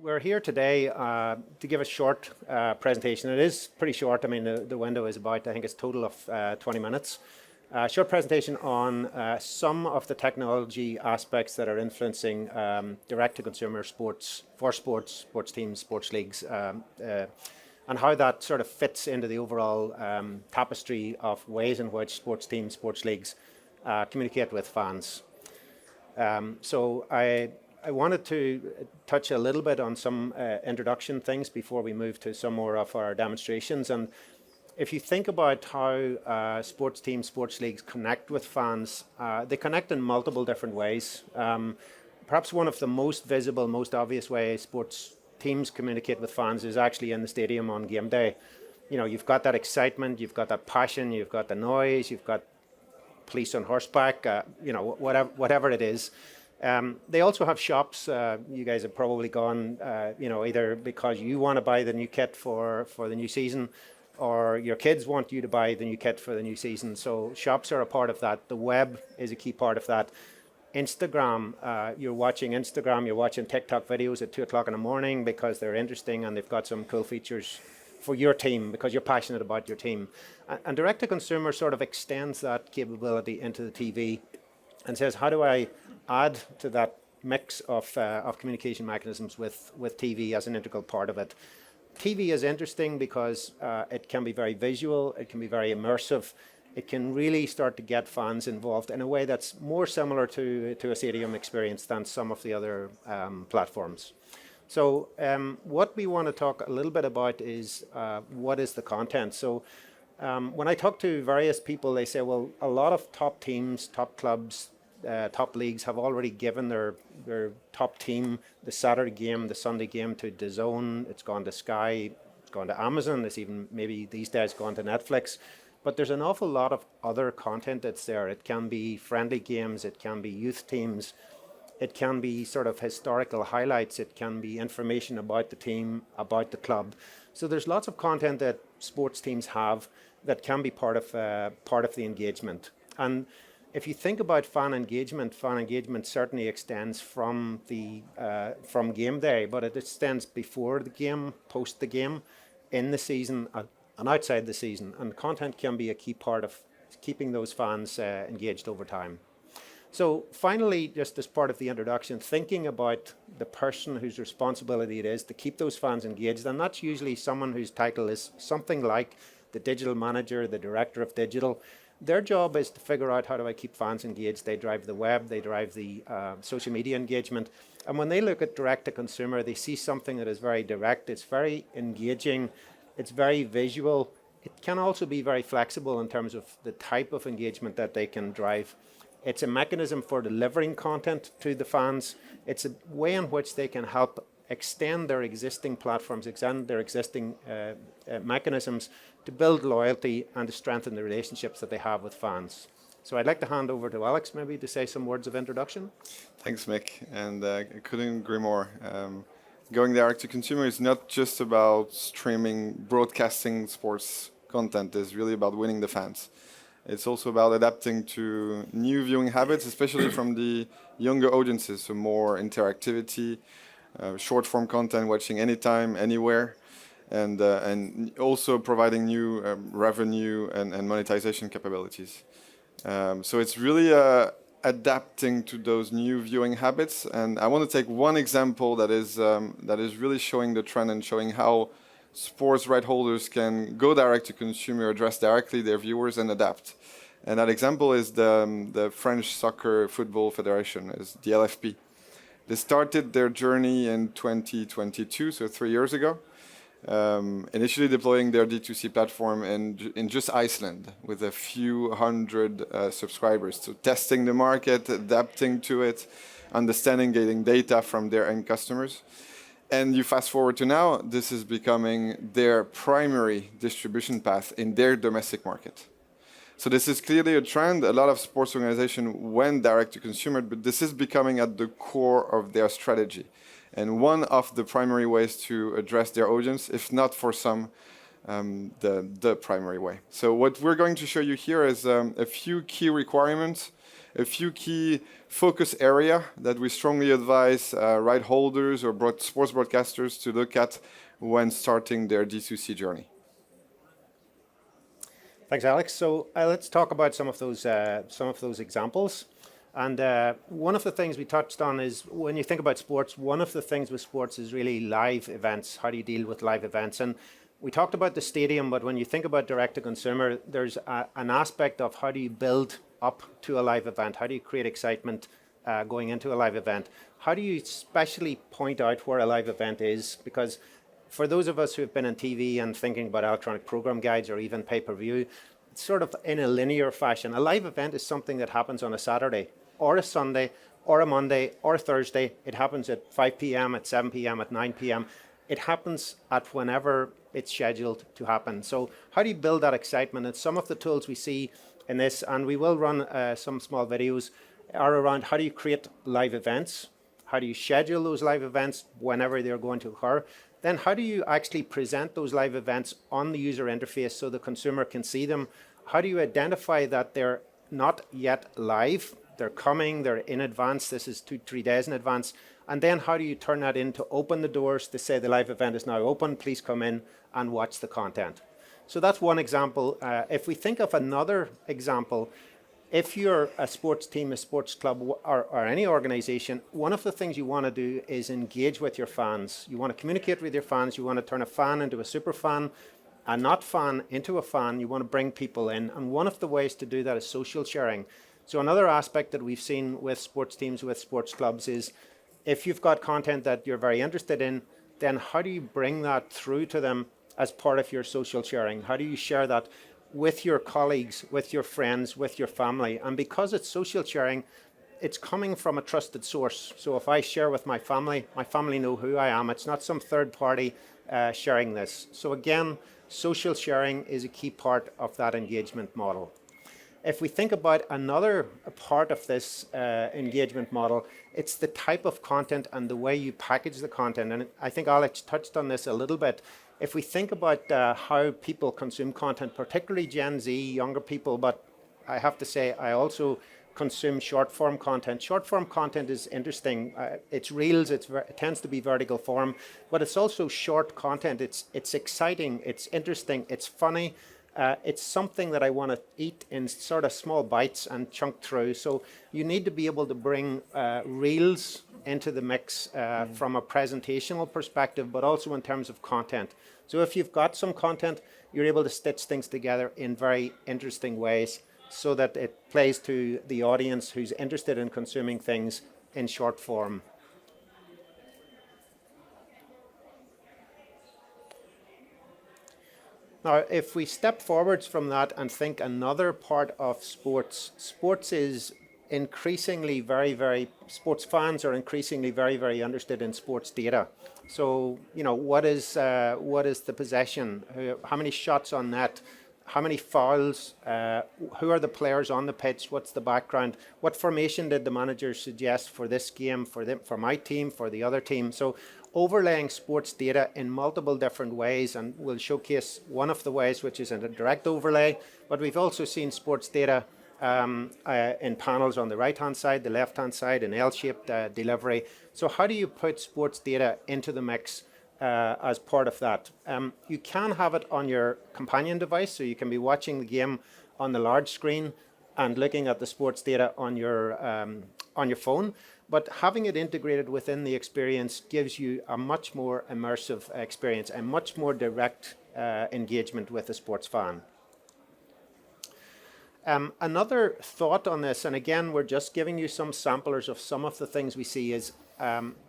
We're here today to give a short presentation. It is pretty short. I mean, the window is about, I think it's total of 20 minutes. Short presentation on some of the technology aspects that are influencing direct-to-consumer sports, for sports teams, sports leagues, and how that sort of fits into the overall tapestry of ways in which sports teams, sports leagues communicate with fans. So I wanted to touch a little bit on some introduction things before we move to some more of our demonstrations. And if you think about how sports teams, sports leagues connect with fans, they connect in multiple different ways. Perhaps one of the most visible, most obvious ways sports teams communicate with fans is actually in the stadium on game day. You know, you've got that excitement, you've got that passion, you've got the noise, you've got police on horseback, you know, whatever it is. They also have shops. You guys have probably gone, you know, either because you want to buy the new kit for the new season, or your kids want you to buy the new kit for the new season. So shops are a part of that. The web is a key part of that. Instagram, you're watching Instagram, you're watching TikTok videos at 2 o'clock in the morning because they're interesting and they've got some cool features for your team because you're passionate about your team. And direct-to-consumer sort of extends that capability into the TV and says, how do I add to that mix of communication mechanisms with TV as an integral part of it? TV is interesting because it can be very visual, it can be very immersive, it can really start to get fans involved in a way that's more similar to a stadium experience than some of the other platforms. So what we want to talk a little bit about is what is the content. So when I talk to various people, they say, well, a lot of top teams, top clubs, top leagues have already given their top team the Saturday game, the Sunday game to DAZN. It's gone to Sky, it's gone to Amazon, it's even maybe these days gone to Netflix. But there's an awful lot of other content that's there. It can be friendly games, it can be youth teams, it can be sort of historical highlights, it can be information about the team, about the club. So there's lots of content that sports teams have that can be part of the engagement. And if you think about fan engagement certainly extends from game day, but it extends before the game, post the game, in the season, and outside the season. And content can be a key part of keeping those fans engaged over time. So finally, just as part of the introduction, thinking about the person whose responsibility it is to keep those fans engaged, and that's usually someone whose title is something like the digital manager, the director of digital. Their job is to figure out how do I keep fans engaged. They drive the web, they drive the social media engagement. And when they look at direct to consumer, they see something that is very direct, it's very engaging, it's very visual. It can also be very flexible in terms of the type of engagement that they can drive. It's a mechanism for delivering content to the fans. It's a way in which they can help extend their existing platforms, extend their existing mechanisms to build loyalty and to strengthen the relationships that they have with fans. So I'd like to hand over to Alex maybe to say some words of introduction. Thanks, Mick, and I couldn't agree more. Going direct to consumer is not just about streaming, broadcasting sports content. It's really about winning the fans. It's also about adapting to new viewing habits, especially from the younger audiences, so more interactivity, short form content, watching anytime, anywhere, and also providing new revenue and monetization capabilities. So it's really adapting to those new viewing habits. And I want to take one example that is really showing the trend and showing how sports right holders can go direct to consumer, address directly their viewers and adapt. And that example is the French Soccer Football Federation, is the LFP. They started their journey in 2022, so 3 years ago, initially deploying their D2C platform in just Iceland with a few hundred subscribers. So testing the market, adapting to it, understanding, getting data from their end customers. And you fast forward to now, this is becoming their primary distribution path in their domestic market. So this is clearly a trend. A lot of sports organizations went direct to consumer, but this is becoming at the core of their strategy. And one of the primary ways to address their audience, if not for some, the primary way. So what we're going to show you here is a few key requirements a few key focus area that we strongly advise right holders or sports broadcasters to look at when starting their D2C journey. Thanks, Alex. So let's talk about some of those examples. And one of the things we touched on is when you think about sports, one of the things with sports is really live events. How do you deal with live events? And we talked about the stadium, but when you think about direct-to-consumer, there's an aspect of how do you build up to a live event? How do you create excitement going into a live event? How do you especially point out where a live event is? Because for those of us who have been on TV and thinking about electronic program guides or even pay-per-view, it's sort of in a linear fashion. A live event is something that happens on a Saturday or a Sunday or a Monday or a Thursday. It happens at 5 p.m., at 7 p.m., at 9 p.m. It happens at whenever it's scheduled to happen. So how do you build that excitement? And some of the tools we see in this, and we will run some small videos, are around how do you create live events? How do you schedule those live events whenever they're going to occur? Then how do you actually present those live events on the user interface so the consumer can see them? How do you identify that they're not yet live? They're coming, they're in advance, this is 2-3 days in advance. And then how do you turn that into open the doors to say the live event is now open, please come in and watch the content. So that's one example. If we think of another example, if you're a sports team, a sports club, or any organization, one of the things you want to do is engage with your fans. You want to communicate with your fans. You want to turn a fan into a super fan, a not fan into a fan. You want to bring people in. And one of the ways to do that is social sharing. So another aspect that we've seen with sports teams, with sports clubs is if you've got content that you're very interested in, then how do you bring that through to them as part of your social sharing? How do you share that with your colleagues, with your friends, with your family? And because it's social sharing, it's coming from a trusted source. So if I share with my family know who I am. It's not some third party sharing this. So again, social sharing is a key part of that engagement model. If we think about another part of this engagement model, it's the type of content and the way you package the content. And I think Alex touched on this a little bit. If we think about how people consume content, particularly Gen Z, younger people, but I have to say I also consume short-form content. Short-form content is interesting. It's reels, it tends to be vertical form, but it's also short content. It's exciting, it's interesting, it's funny. It's something that I want to eat in sort of small bites and chunk through. So you need to be able to bring reels into the mix from a presentational perspective, but also in terms of content. So if you've got some content, you're able to stitch things together in very interesting ways so that it plays to the audience who's interested in consuming things in short form. Now, if we step forwards from that and think another part of sports, sports is increasingly sports fans are increasingly very interested in sports data. So, what is the possession? How many shots on net? How many fouls? Who are the players on the pitch? What's the background? What formation did the manager suggest for this game, for my team, for the other team? So overlaying sports data in multiple different ways, and we'll showcase one of the ways, which is in a direct overlay, but we've also seen sports data in panels on the right-hand side, the left-hand side, in L-shaped delivery. So how do you put sports data into the mix as part of that? You can have it on your companion device, so you can be watching the game on the large screen and looking at the sports data on your phone. But having it integrated within the experience gives you a much more immersive experience and much more direct engagement with the sports fan. Another thought on this, and again, we're just giving you some samplers of some of the things we see, is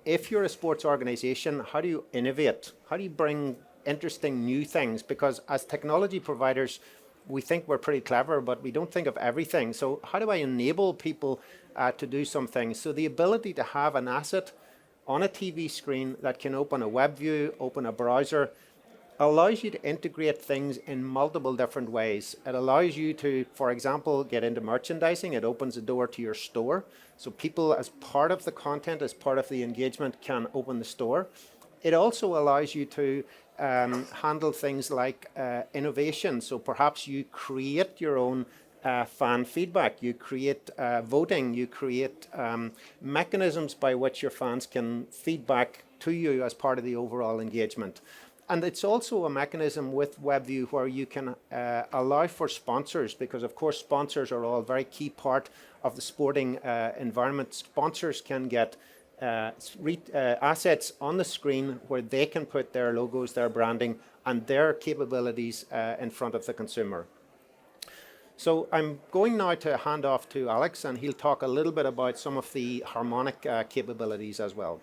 if you're a sports organization, how do you innovate? How do you bring interesting new things? Because as technology providers, we think we're pretty clever, but we don't think of everything. So how do I enable people to do some things? So the ability to have an asset on a TV screen that can open a web view, open a browser, allows you to integrate things in multiple different ways. It allows you to, for example, get into merchandising. It opens a door to your store. So people, as part of the content, as part of the engagement, can open the store. It also allows you to handle things like innovation. So perhaps you create your own fan feedback, you create voting, you create mechanisms by which your fans can feedback to you as part of the overall engagement. And it's also a mechanism with WebView where you can allow for sponsors, because of course sponsors are all a very key part of the sporting environment. Sponsors can get assets on the screen where they can put their logos, their branding, and their capabilities in front of the consumer. So I'm going now to hand off to Alex, and he'll talk a little bit about some of the Harmonic capabilities as well.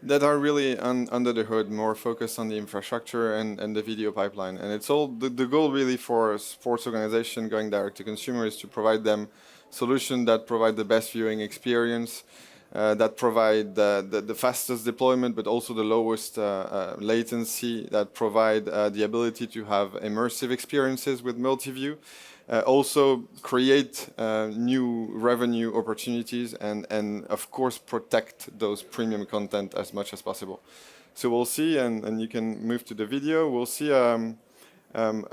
That are really under the hood, more focused on the infrastructure and the video pipeline. And it's all the goal really for a sports organization going direct to consumer is to provide them solutions that provide the best viewing experience, that provide the fastest deployment, but also the lowest latency, that provide the ability to have immersive experiences with multi-view. Also create new revenue opportunities and of course protect those premium content as much as possible. So we'll see, and you can move to the video, we'll see a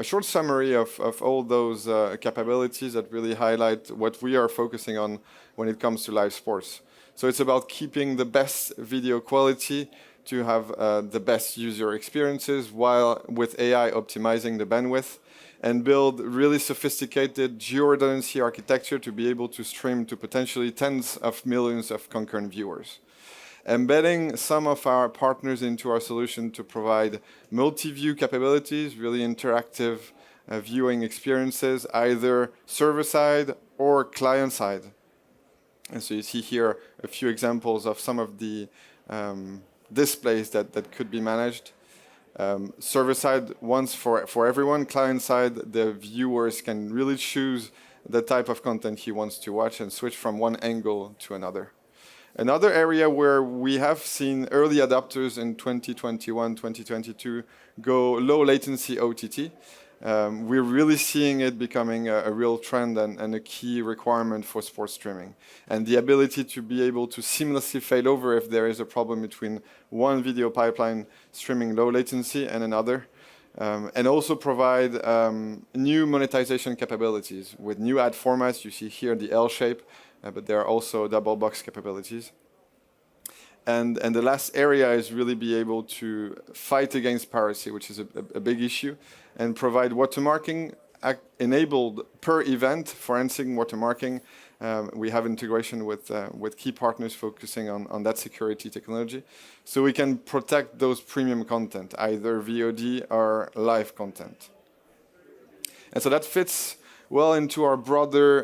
short summary of all those capabilities that really highlight what we are focusing on when it comes to live sports. So it's about keeping the best video quality to have the best user experiences while with AI optimizing the bandwidth, and build really sophisticated geo-redundancy architecture to be able to stream to potentially tens of millions of concurrent viewers. Embedding some of our partners into our solution to provide multi-view capabilities, really interactive viewing experiences, either server-side or client-side. And so you see here a few examples of some of the displays that could be managed. Server side, once for everyone. Client side, the viewers can really choose the type of content he wants to watch and switch from one angle to another. Another area where we have seen early adopters in 2021, 2022 go low latency OTT. We're really seeing it becoming a real trend and a key requirement for sports streaming. And the ability to be able to seamlessly fail over if there is a problem between one video pipeline streaming low latency and another. And also provide new monetization capabilities with new ad formats. You see here the L shape, but there are also double box capabilities. And the last area is really be able to fight against piracy, which is a big issue, and provide watermarking enabled per event, forensic watermarking. We have integration with key partners focusing on that security technology. So we can protect those premium content, either VOD or live content. And so that fits well into our broader,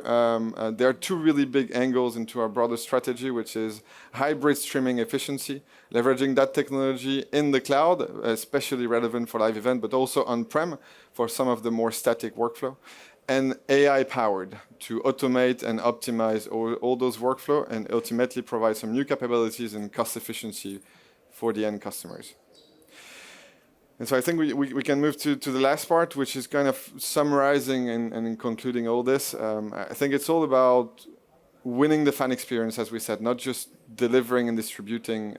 there are two really big angles into our broader strategy, which is hybrid streaming efficiency, leveraging that technology in the cloud, especially relevant for live event, but also on-prem for some of the more static workflow, and AI-powered to automate and optimize all those workflow and ultimately provide some new capabilities and cost efficiency for the end customers. And so I think we can move to the last part, which is kind of summarizing and concluding all this. I think it's all about winning the fan experience, as we said, not just delivering and distributing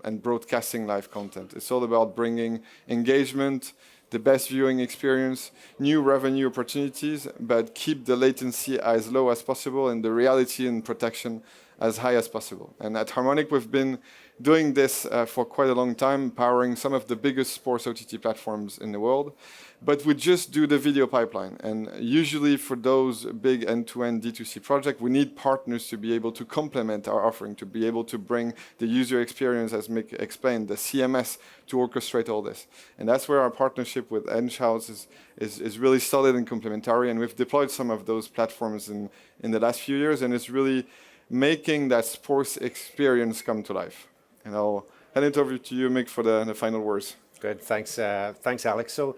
and broadcasting live content. It's all about bringing engagement, the best viewing experience, new revenue opportunities, but keep the latency as low as possible and the reality and protection as high as possible. And at Harmonic, we've been doing this for quite a long time, powering some of the biggest sports OTT platforms in the world. But we just do the video pipeline. And usually for those big end-to-end D2C projects, we need partners to be able to complement our offering, to be able to bring the user experience, as Mick explained, the CMS, to orchestrate all this. And that's where our partnership with Enghouse is really solid and complementary. And we've deployed some of those platforms in the last few years, and it's really making that sports experience come to life. And I'll hand it over to you, Mick, for the final words. Good, thanks, Alex. So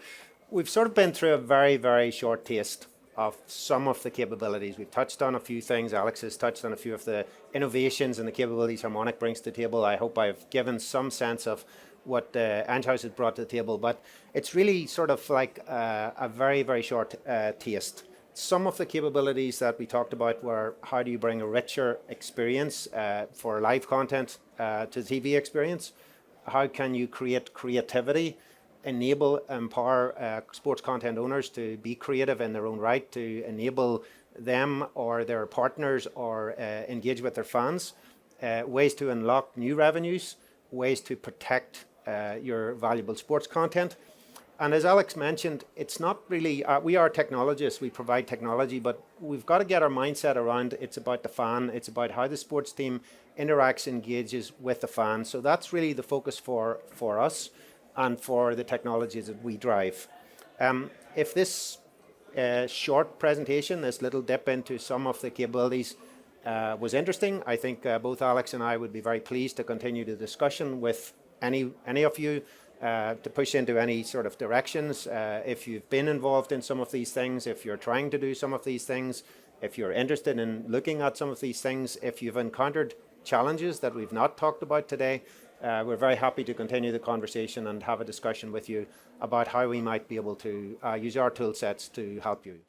we've sort of been through a very, very short taste of some of the capabilities. We've touched on a few things. Alex has touched on a few of the innovations and the capabilities Harmonic brings to the table. I hope I've given some sense of what Enghouse has brought to the table, but it's really sort of like a very, very short taste. Some of the capabilities that we talked about were how do you bring a richer experience for live content to the TV experience? How can you create creativity, empower sports content owners to be creative in their own right, to enable them or their partners or engage with their fans, ways to unlock new revenues, ways to protect your valuable sports content. And as Alex mentioned, it's not really, we are technologists, we provide technology, but we've got to get our mindset around it's about the fan, it's about how the sports team interacts, engages with the fan. So that's really the focus for us and for the technologies that we drive. If this short presentation, this little dip into some of the capabilities was interesting, I think both Alex and I would be very pleased to continue the discussion with any of you. To push into any sort of directions. If you've been involved in some of these things, if you're trying to do some of these things, if you're interested in looking at some of these things, if you've encountered challenges that we've not talked about today, we're very happy to continue the conversation and have a discussion with you about how we might be able to use our tool sets to help you.